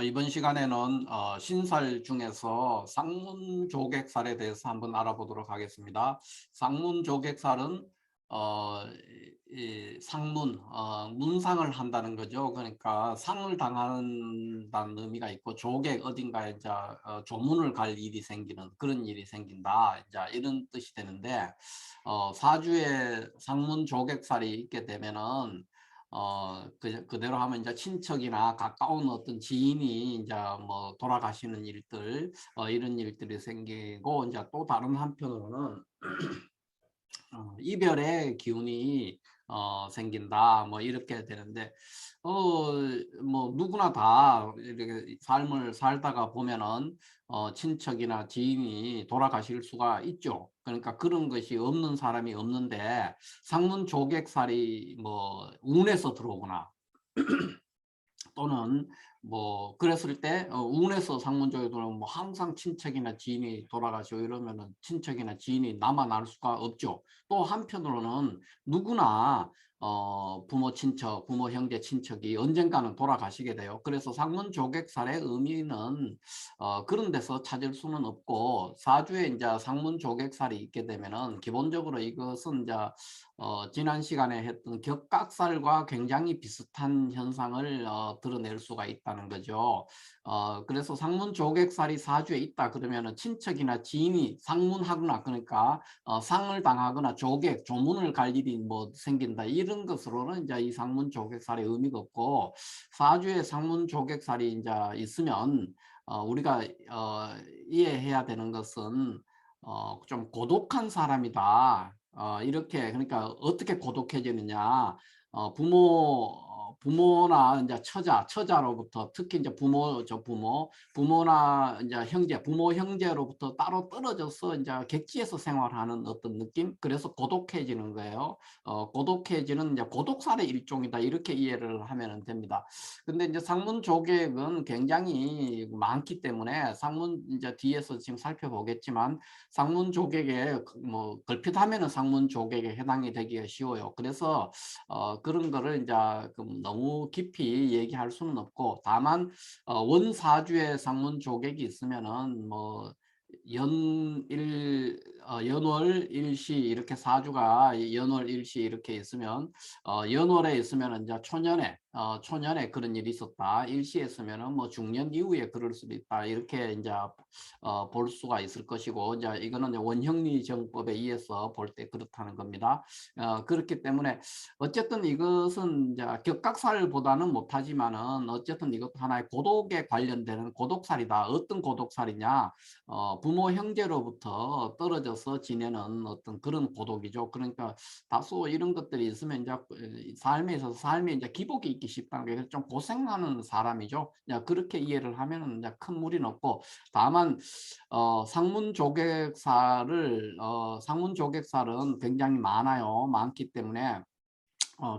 이번 시간에는 신살 중에서 쌍문조객살에 대해서 한번 알아보도록 하겠습니다. 쌍문조객살은 이 상문, 문상을 한다는 거죠. 그러니까 상을 당한다는 의미가 있고, 조객 어딘가에 이제 조문을 갈 일이 생기는 그런 일이 생긴다, 이제 이런 뜻이 되는데, 사주에 상문조객살이 있게 되면은 그대로 하면 이제 친척이나 가까운 어떤 지인이 이제 뭐 돌아가시는 일들, 이런 일들이 생기고, 이제 또 다른 한편으로는 이별의 기운이 생긴다, 뭐 이렇게 되는데, 뭐 누구나 다 이렇게 삶을 살다가 보면은 친척이나 지인이 돌아가실 수가 있죠. 그러니까 그런 것이 없는 사람이 없는데, 상문조객살이 뭐 운에서 들어오거나 또는 뭐 그랬을 때 운에서 상문조에 들어오면 뭐 항상 친척이나 지인이 돌아가시고 이러면은 친척이나 지인이 남아날 수가 없죠. 또 한편으로는 누구나 부모 친척, 부모 형제 친척이 언젠가는 돌아가시게 돼요. 그래서 상문조객살의 의미는 그런 데서 찾을 수는 없고, 사주에 이제 상문조객살이 있게 되면은 기본적으로 이것은 이제 지난 시간에 했던 격각살과 굉장히 비슷한 현상을 드러낼 수가 있다는 거죠. 그래서 상문조객살이 사주에 있다 그러면은 친척이나 지인이 상문하거나, 그러니까 상을 당하거나 조객, 조문을 갈 일이 뭐 생긴다, 이런 것으로는 이제 이 상문조객살의 의미가 없고, 사주에 상문조객살이 이제 있으면 우리가 이해해야 되는 것은 좀 고독한 사람이다. 이렇게, 그러니까 어떻게 고독해지느냐, 부모나 이제 처자로부터, 특히 이제 부모나 이제 형제, 부모 형제로부터 따로 떨어져서 이제 객지에서 생활하는 어떤 느낌, 그래서 고독해지는 거예요. 고독해지는 이제 고독살의 일종이다, 이렇게 이해를 하면 됩니다. 근데 이제 상문 조객은 굉장히 많기 때문에, 상문 이제 뒤에서 지금 살펴보겠지만, 상문 조객에 뭐 걸핏하면은 상문 조객에 해당이 되기가 쉬워요. 그래서 그런 거를 이제 너무 깊이 얘기할 수는 없고, 다만 원사주에 상문 조객이 있으면은 뭐 연월 일시 이렇게 사주가 연월 일시 이렇게 있으면, 연월에 있으면 이제 초년에 그런 일이 있었다, 일시에 있으면은 뭐 중년 이후에 그럴 수도 있다, 이렇게 이제 볼 수가 있을 것이고, 이제 이거는 원형리 정법에 의해서 볼 때 그렇다는 겁니다. 그렇기 때문에 어쨌든 이것은 이제 격각살보다는 못하지만은, 어쨌든 이것도 하나의 고독에 관련되는 고독살이다. 어떤 고독살이냐? 부모 형제로부터 떨어져서 지내는 어떤 그런 고독이죠. 그러니까 다소 이런 것들이 있으면 이제 삶에 있어서 삶에 이제 기복이 있기 쉽다는 게, 좀 고생하는 사람이죠. 그렇게 이해를 하면은 이제 큰 무리는 없고, 다만 상문조객살은 굉장히 많기 때문에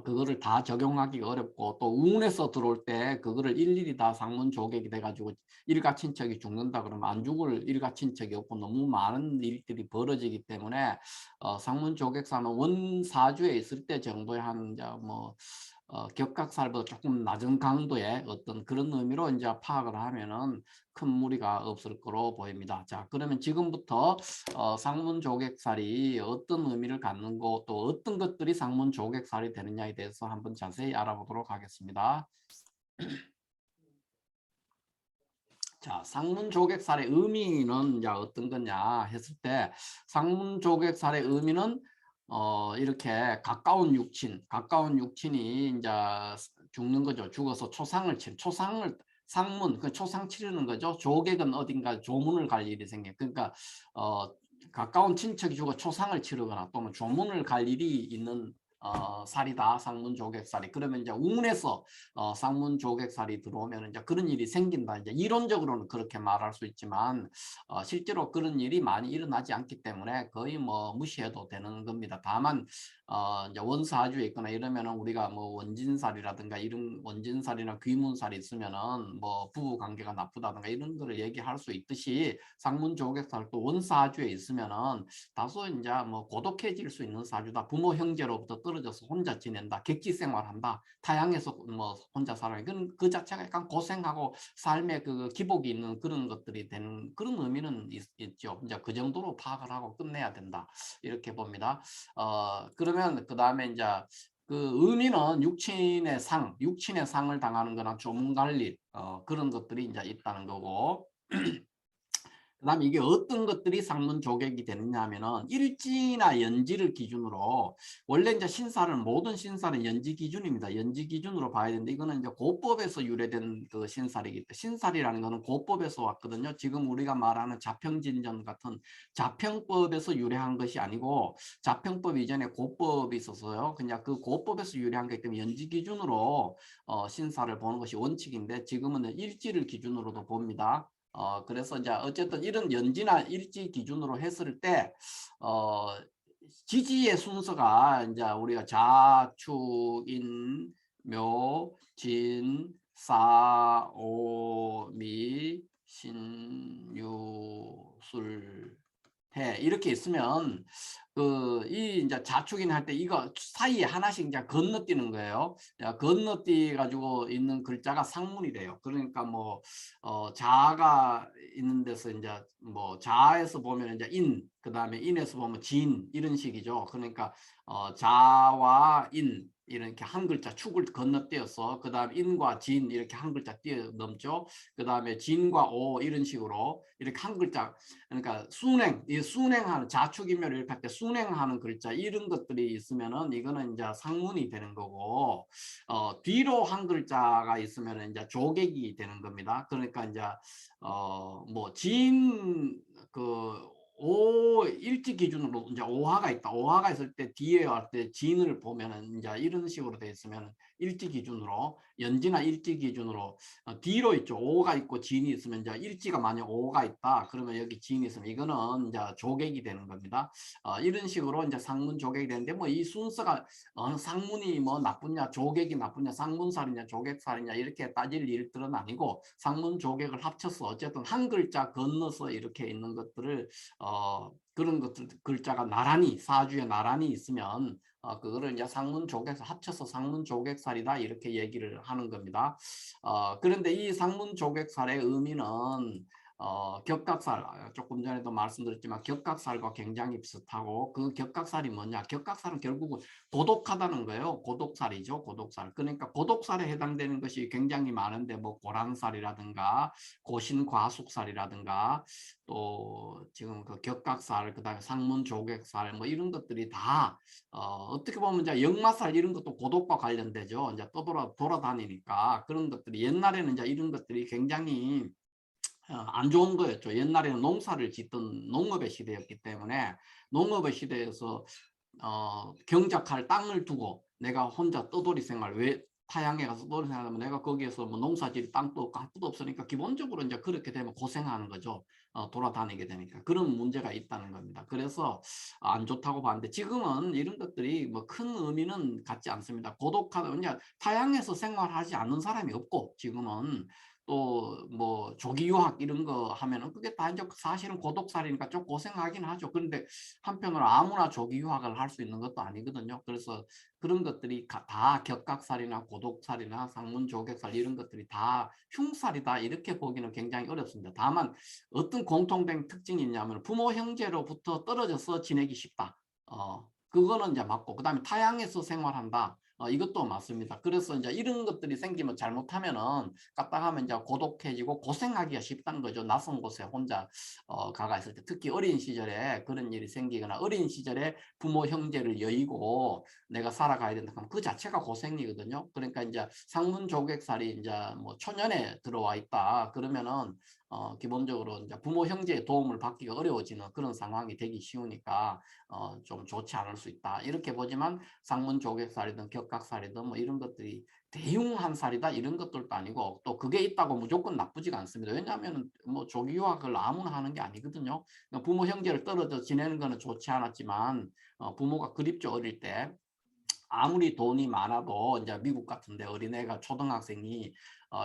그거를 다 적용하기가 어렵고, 또 운에서 들어올 때 그거를 일일이 다 상문조객이 돼가지고 일가친척이 죽는다 그러면 안 죽을 일가친척이 없고, 너무 많은 일들이 벌어지기 때문에 상문조객사는 원사주에 있을 때 정도의 한 이제 뭐 격각살보다 조금 낮은 강도의 어떤 그런 의미로 이제 파악을 하면은 큰 무리가 없을 거로 보입니다. 자, 그러면 지금부터 상문조객살이 어떤 의미를 갖는고, 또 어떤 것들이 상문조객살이 되느냐에 대해서 한번 자세히 알아보도록 하겠습니다. 자, 상문조객살의 의미는 이제 어떤 거냐 했을 때, 상문조객살의 의미는 이렇게 가까운 육친이 이제 죽는 거죠. 죽어서 상문, 그 초상 치르는 거죠. 조객은 어딘가 조문을 갈 일이 생겨. 그러니까 어, 가까운 친척이 죽어 초상을 치르거나 또는 조문을 갈 일이 있는 살이다, 상문조객살이. 그러면 이제 운에서 상문조객살이 들어오면 이제 그런 일이 생긴다. 이제 이론적으로는 그렇게 말할 수 있지만 실제로 그런 일이 많이 일어나지 않기 때문에 거의 뭐 무시해도 되는 겁니다. 다만 이제 원사주에 있거나 이러면은 우리가 뭐 원진살이라든가 이런 원진살이나 귀문살이 있으면은 뭐 부부 관계가 나쁘다든가 이런 거를 얘기할 수 있듯이 상문조객살 또 원사주에 있으면은 다소 이제 뭐 고독해질 수 있는 사주다. 부모 형제로부터 떨어져서 혼자 지낸다. 객지 생활한다. 타향에서 뭐 혼자 살아. 그 자체가 약간 고생하고 삶의 그 기복이 있는 그런 것들이 되는 그런 의미는 있죠. 이제 그 정도로 파악을 하고 끝내야 된다. 이렇게 봅니다. 그러면 그 다음에 이제 그 의미는 육친의 상을 당하는 거나 조문갈릴 그런 것들이 이제 있다는 거고. 그다음에 이게 어떤 것들이 상문 조객이 되느냐 하면은 일지나 연지를 기준으로 원래 이제 신사는 모든 신사는 연지 기준입니다. 연지 기준으로 봐야 되는데 이거는 이제 고법에서 유래된 그 신살이기 때문에 신살이라는 거는 고법에서 왔거든요. 지금 우리가 말하는 자평진전 같은 자평법에서 유래한 것이 아니고 자평법 이전에 고법이 있었어요. 그냥 그 고법에서 유래한 거기 때문에 연지 기준으로 신사를 보는 것이 원칙인데 지금은 일지를 기준으로도 봅니다. 그래서 이제 어쨌든 이런 연지나 일지 기준으로 했을 때, 지지의 순서가 이제 우리가 자, 축, 인, 묘, 진, 사, 오, 미, 신, 유, 술, 해 이렇게 있으면 이 이제 자축인 할 때 이거 사이에 하나씩 이제 건너뛰는 거예요. 건너뛰 가지고 있는 글자가 상문이 돼요. 그러니까 뭐 자가 있는 데서 이제 뭐 자에서 보면 이제 인, 그다음에 인에서 보면 진 이런 식이죠. 그러니까 자와 인 이렇게 한 글자 축을 건너뛰어서 그다음 인과 진 이렇게 한 글자 뛰어넘죠. 그다음에 진과 오 이런 식으로 이렇게 한 글자 그러니까 이 순행하는 자축인묘 이렇게 할 때 순행하는 글자 이런 것들이 있으면은 이거는 이제 상문이 되는 거고 뒤로 한 글자가 있으면은 이제 조객이 되는 겁니다. 그러니까 이제 뭐진그 일지 기준으로 이제 오화가 있다. 오화가 있을 때 뒤에 할 때 진을 보면은 이제 이런 식으로 돼 있으면 일지 기준으로 연지나 일지 기준으로 뒤로 있죠. 오가 있고 진이 있으면 이제 일지가 만약 오가 있다. 그러면 여기 진이 있으면 이거는 이제 조객이 되는 겁니다. 이런 식으로 이제 상문 조객이 되는데 뭐 이 순서가 어느 상문이 뭐 나쁘냐, 조객이 나쁘냐, 상문살이냐, 조객살이냐 이렇게 따질 일들은 아니고 상문 조객을 합쳐서 어쨌든 한 글자 건너서 이렇게 있는 것들을 그런 것들 글자가 나란히 사주에 나란히 있으면 그거를 이제 상문 조객 합쳐서 상문 조객살이다 이렇게 얘기를 하는 겁니다. 그런데 이 상문 조객살의 의미는 격각살 조금 전에도 말씀드렸지만 격각살과 굉장히 비슷하고 그 격각살이 뭐냐? 격각살은 결국은 고독하다는 거예요. 고독살이죠. 고독살. 그러니까 고독살에 해당되는 것이 굉장히 많은데 뭐 고랑살이라든가 고신과숙살이라든가 또 지금 그 격각살 그다음에 상문조객살 뭐 이런 것들이 다 어떻게 보면 이제 역마살 이런 것도 고독과 관련되죠. 이제 돌아다니니까 그런 것들이 옛날에는 이제 이런 것들이 굉장히 안 좋은 거였죠. 옛날에는 농사를 짓던 농업의 시대였기 때문에 농업의 시대에서 경작할 땅을 두고 내가 혼자 떠돌이 생활 왜 타향에 가서 떠돌이 생활하면 내가 거기에서 뭐 농사질 땅도 없고 할 것도 없으니까 기본적으로 이제 그렇게 되면 고생하는 거죠. 돌아다니게 되니까 그런 문제가 있다는 겁니다. 그래서 안 좋다고 봤는데 지금은 이런 것들이 뭐 큰 의미는 갖지 않습니다. 고독하다 그냥 타향에서 생활하지 않는 사람이 없고 지금은 또 뭐 조기 유학 이런 거 하면은 그게 다 이제 사실은 고독살이니까 좀 고생하긴 하죠. 그런데 한편으로 아무나 조기 유학을 할 수 있는 것도 아니거든요. 그래서 그런 것들이 다 격각살이나 고독살이나 상문조객살 이런 것들이 다 흉살이다 이렇게 보기는 굉장히 어렵습니다. 다만 어떤 공통된 특징이 있냐면 부모 형제로부터 떨어져서 지내기 쉽다. 그거는 이제 맞고 그다음에 타향에서 생활한다. 이것도 맞습니다. 그래서 이제 이런 것들이 생기면 잘못하면은 까딱하면 이제 고독해지고 고생하기가 쉽다는 거죠. 낯선 곳에 혼자 가가 있을 때 특히 어린 시절에 그런 일이 생기거나 어린 시절에 부모 형제를 여의고 내가 살아가야 된다 하면 그 자체가 고생이거든요. 그러니까 이제 상문조객살이 이제 뭐 초년에 들어와 있다 그러면은 기본적으로 이제 부모 형제의 도움을 받기가 어려워지는 그런 상황이 되기 쉬우니까 좀 좋지 않을 수 있다. 이렇게 보지만 상문조객살이든 격각살이든 뭐 이런 것들이 대흉한 살이다 이런 것들도 아니고 또 그게 있다고 무조건 나쁘지가 않습니다. 왜냐하면 뭐 조기 유학을 아무나 하는 게 아니거든요. 부모 형제를 떨어져 지내는 거는 좋지 않았지만 부모가 그립죠 어릴 때. 아무리 돈이 많아도 이제 미국 같은데 어린애가 초등학생이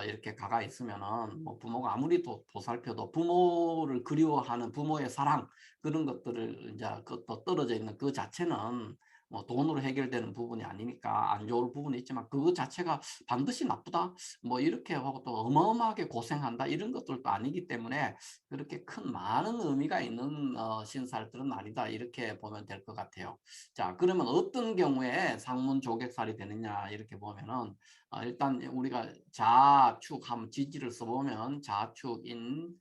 이렇게 가가 있으면은 뭐 부모가 아무리 보살펴도 부모를 그리워하는 부모의 사랑 그런 것들을 이제 또 떨어져 있는 그 자체는 뭐 돈으로 해결되는 부분이 아니니까 안 좋을 부분이 있지만 그거 자체가 반드시 나쁘다 뭐 이렇게 하고 또 어마어마하게 고생한다 이런 것들도 아니기 때문에 그렇게 큰 많은 의미가 있는 신살들은 아니다 이렇게 보면 될 것 같아요. 자, 그러면 어떤 경우에 상문 조객살이 되느냐 이렇게 보면은 일단 우리가 자축 한번 지지를 써보면 자축인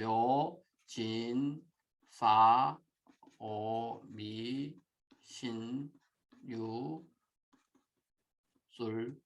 묘, 진, 사, 오, 미, 신, 유, 술,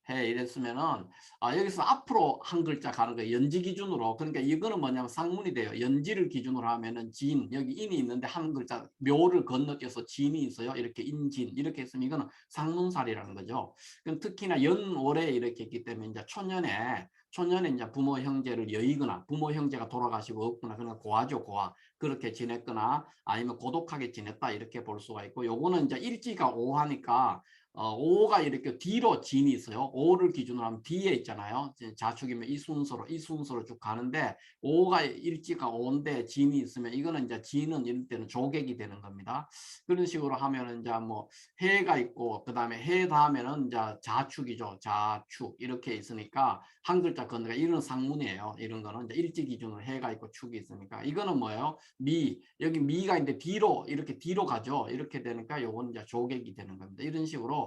해 이랬으면은 여기서 앞으로 한 글자 가는 거예요. 연지 기준으로. 그러니까 이거는 뭐냐면 상문이 돼요. 연지를 기준으로 하면은 진, 여기 인이 있는데 한 글자 묘를 건너뛰어서 진이 있어요. 이렇게 인진 이렇게 했으면 이거는 상문살이라는 거죠. 그럼 특히나 연월에 이렇게 있기 때문에 이제 초년에 이제 부모 형제를 여의거나 부모 형제가 돌아가시고 없거나 그러나 고아죠 고아 그렇게 지냈거나 아니면 고독하게 지냈다 이렇게 볼 수가 있고 요거는 이제 일지가 오하니까 5가 이렇게 뒤로 진이 있어요. 5를 기준으로 하면 뒤에 있잖아요. 자축이면 이 순서로 쭉 가는데 5가 일지가 5인데 진이 있으면 이거는 이제 진은 이럴 때는 조객이 되는 겁니다. 그런 식으로 하면은 이제 뭐 해가 있고 그다음에 해 다음에는 이제 자축이죠. 자축 이렇게 있으니까 한 글자 건너가 이런 상문이에요. 이런 거는 이제 일지 기준으로 해가 있고 축이 있으니까 이거는 뭐예요? 미 여기 미가 있는데 뒤로 이렇게 뒤로 가죠. 이렇게 되니까 요건 이제 조객이 되는 겁니다. 이런 식으로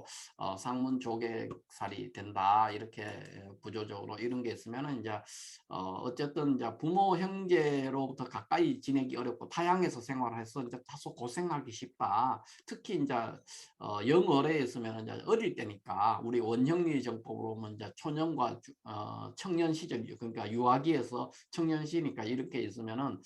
상문 조객살이 된다 이렇게 구조적으로 이런 게 있으면은 이제 어쨌든 이제 부모 형제로부터 가까이 지내기 어렵고 타향에서 생활해서 이제 다소 고생하기 쉽다. 특히 이제 영어래에 있으면 이제 어릴 때니까 우리 원형리 정법으로 보면 이제 초년과 청년 시절 그러니까 유아기에서 청년 시니까 이렇게 있으면은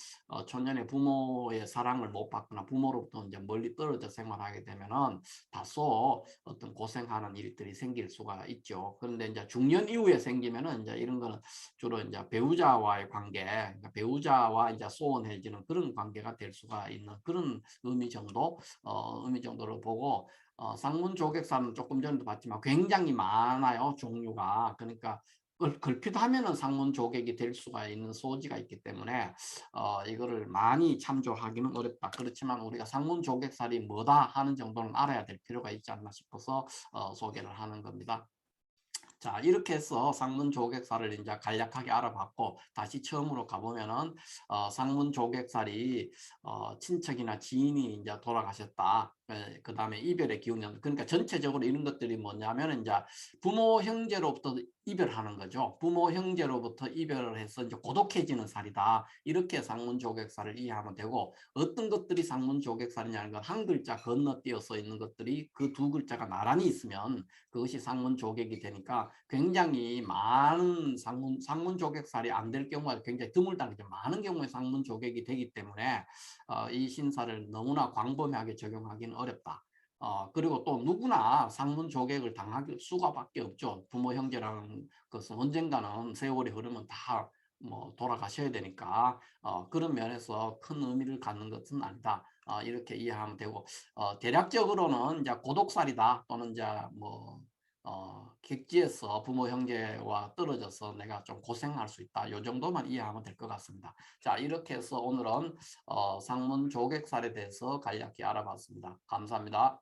초년에 부모의 사랑을 못 받거나 부모로부터 이제 멀리 떨어져 생활하게 되면은 다소 어떤 고생하는 일들이 생길 수가 있죠. 그런데 이제 중년 이후에 생기면은 이제 이런 거는 주로 이제 배우자와의 관계, 그러니까 배우자와 이제 소원해지는 그런 관계가 될 수가 있는 그런 의미 정도로 보고 상문 조객살은 조금 전에도 봤지만 굉장히 많아요 종류가. 그러니까 걸핏하면은 상문 조객이 될 수가 있는 소지가 있기 때문에 이거를 많이 참조하기는 어렵다. 그렇지만 우리가 상문 조객살이 뭐다 하는 정도는 알아야 될 필요가 있지 않나 싶어서 소개를 하는 겁니다. 자, 이렇게 해서 상문 조객살을 이제 간략하게 알아봤고 다시 처음으로 가보면은 상문 조객살이 친척이나 지인이 이제 돌아가셨다. 그 다음에 이별의 기운이 그러니까 전체적으로 이런 것들이 뭐냐면 이제 부모 형제로부터 이별하는 거죠. 부모 형제로부터 이별을 해서 이제 고독해지는 살이다. 이렇게 상문 조객살을 이해하면 되고 어떤 것들이 상문 조객살이냐는 건 한 글자 건너뛰어서 있는 것들이 그 두 글자가 나란히 있으면 그것이 상문 조객이 되니까 굉장히 많은 상문 조객살이 안 될 경우가 굉장히 드물다는 게 많은 경우에 상문 조객이 되기 때문에 이 신사를 너무나 광범위하게 적용하기는 어렵다. 그리고 또 누구나 상문 조객을 당할 수가밖에 없죠. 부모 형제라는 것은 언젠가는 세월이 흐르면 다 뭐 돌아가셔야 되니까 그런 면에서 큰 의미를 갖는 것은 아니다. 이렇게 이해하면 되고 대략적으로는 이제 고독살이다 또는 이제 뭐 객지에서 부모 형제와 떨어져서 내가 좀 고생할 수 있다. 이 정도만 이해하면 될 것 같습니다. 자, 이렇게 해서 오늘은 상문 조객살에 대해서 간략히 알아봤습니다. 감사합니다.